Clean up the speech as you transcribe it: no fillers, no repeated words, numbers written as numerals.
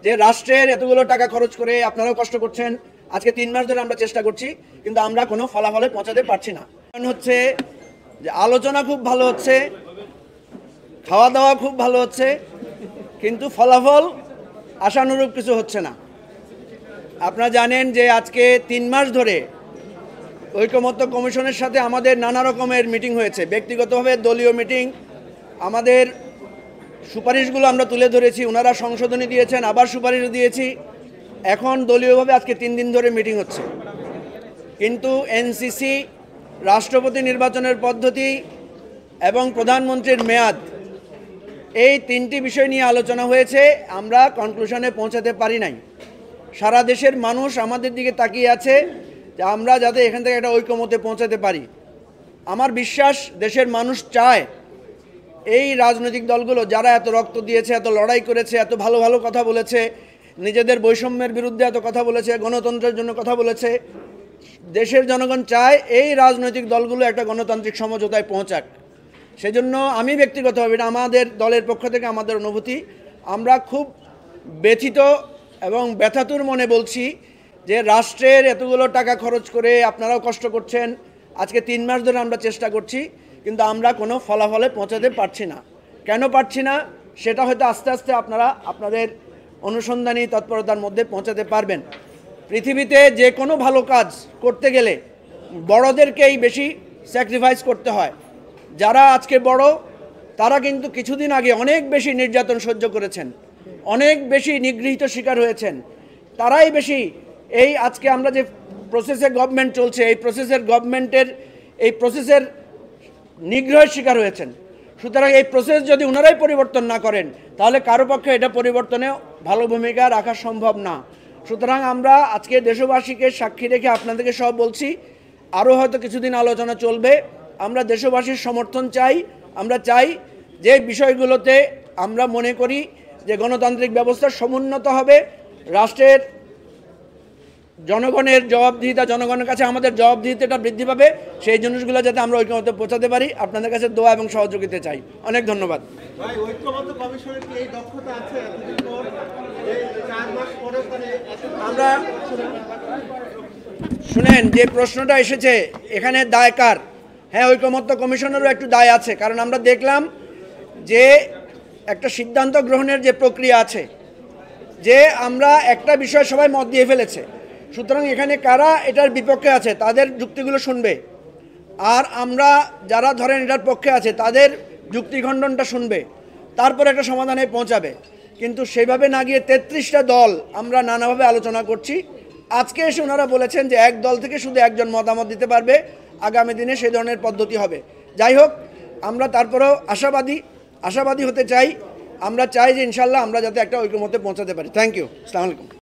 যে রাষ্ট্রের এতগুলো টাকা খরচ করে আপনারাও কষ্ট করছেন, আজকে 3 মাস ধরে আমরা চেষ্টা করছি, কিন্তু আমরা কোনো ফলাফলে পৌঁছাতে পারছি না। কারণ হচ্ছে যে আলোচনা খুব ভালো হচ্ছে, খাওয়া দাওয়া খুব ভালো হচ্ছে, কিন্তু ফলাফল আশানুরূপ কিছু হচ্ছে না। আপনারা জানেন যে আজকে 3 মাস ধরে ঐকমত্য কমিশনের সাথে আমাদের নানা রকমের মিটিং হয়েছে, ব্যক্তিগতভাবে দলীয় মিটিং। আমাদের সুপারিশগুলো আমরা তুলে ধরেছি, ওনারা সংশোধনী দিয়েছেন, আবার সুপারিশ দিয়েছি। এখন দলীয়ভাবে আজকে 3 দিন ধরে মিটিং হচ্ছে, কিন্তু এনসিসি, রাষ্ট্রপতি নির্বাচনের পদ্ধতি এবং প্রধানমন্ত্রীর মেয়াদ, এই 3টি বিষয় নিয়ে আলোচনা হয়েছে। আমরা কনক্লুশনে পৌঁছাতে পারি নাই। সারা দেশের মানুষ আমাদের দিকে তাকিয়ে আছে যে আমরা যাতে এখান থেকে একটা ঐকমত্যে পৌঁছাতে পারি। আমার বিশ্বাস দেশের মানুষ চায় এই রাজনৈতিক দলগুলো যারা এত রক্ত দিয়েছে, এত লড়াই করেছে, এত ভালো ভালো কথা বলেছে, নিজেদের বৈষম্যের বিরুদ্ধে এত কথা বলেছে, গণতন্ত্রের জন্য কথা বলেছে, দেশের জনগণ চায় এই রাজনৈতিক দলগুলো একটা গণতান্ত্রিক সমঝোতায় পৌঁছাক। সেজন্য আমি ব্যক্তিগতভাবে, এটা আমাদের দলের পক্ষ থেকে আমাদের অনুভূতি, আমরা খুব ব্যথিত এবং ব্যথাতুর মনে বলছি যে রাষ্ট্রের এতগুলো টাকা খরচ করে আপনারাও কষ্ট করছেন, আজকে 3 মাস ধরে আমরা চেষ্টা করছি, কিন্তু আমরা কোনো ফলাফলে পৌঁছাতে পারছি না। কেন পারছি না সেটা হয়তো আস্তে আস্তে আপনারা আপনাদের অনুসন্ধানী তৎপরতার মধ্যে পৌঁছাতে পারবেন। পৃথিবীতে যে কোনো ভালো কাজ করতে গেলে বড়দেরকেই বেশি স্যাক্রিফাইস করতে হয়। যারা আজকে বড়, তারা কিন্তু কিছুদিন আগে অনেক বেশি নির্যাতন সহ্য করেছেন, অনেক বেশি নিগৃহীত শিকার হয়েছেন, তারাই বেশি এই আজকে আমরা যে প্রসেসে গভর্নমেন্ট চলছে, এই প্রসেসের নিগ্রহের শিকার হয়েছেন। সুতরাং এই প্রসেস যদি ওনারাই পরিবর্তন না করেন, তাহলে কারো পক্ষে এটা পরিবর্তনে ভালো ভূমিকা রাখা সম্ভব না। সুতরাং আমরা আজকে দেশবাসীকে সাক্ষী রেখে আপনাদেরকে সব বলছি, আরও হয়তো কিছুদিন আলোচনা চলবে। আমরা দেশবাসীর সমর্থন চাই। আমরা চাই যে বিষয়গুলোতে আমরা মনে করি যে গণতান্ত্রিক ব্যবস্থা সমুন্নত হবে, রাষ্ট্রের জনগণের জবাবদিহিতা, জনগণের কাছে আমাদের জবাবদিহিতাটা বৃদ্ধি পাবে, সেই জিনিসগুলো যাতে আমরা ঐক্যমত্যে পৌঁছাতে পারি, আপনাদের কাছে দোয়া এবং সহযোগিতা চাই। অনেক ধন্যবাদ। আমরা শুনেন যে প্রশ্নটা এসেছে এখানে দায় কার? হ্যাঁ, ঐকমত্য কমিশনেরও একটু দায় আছে, কারণ আমরা দেখলাম যে একটা সিদ্ধান্ত গ্রহণের যে প্রক্রিয়া আছে, যে আমরা একটা বিষয় সবাই মত দিয়ে ফেলেছে, সুতরাং এখানে কারা এটার বিপক্ষে আছে তাদের যুক্তিগুলো শুনবে, আর আমরা যারা ধরেন এটার পক্ষে আছে তাদের যুক্তিখণ্ডনটা শুনবে, তারপর একটা সমাধানে পৌঁছাবে। কিন্তু সেইভাবে না গিয়ে 33টা দল আমরা নানাভাবে আলোচনা করছি। আজকে এসে ওনারা বলেছেন যে এক দল থেকে শুধু একজন মতামত দিতে পারবে, আগামী দিনে সেই ধরনের পদ্ধতি হবে। যাই হোক, আমরা তারপরেও আশাবাদী হতে চাই। আমরা চাই যে ইনশাল্লাহ আমরা যাতে একটা ঐক্যমত্যে পৌঁছাতে পারি। Thank you. আসসালামু আলাইকুম।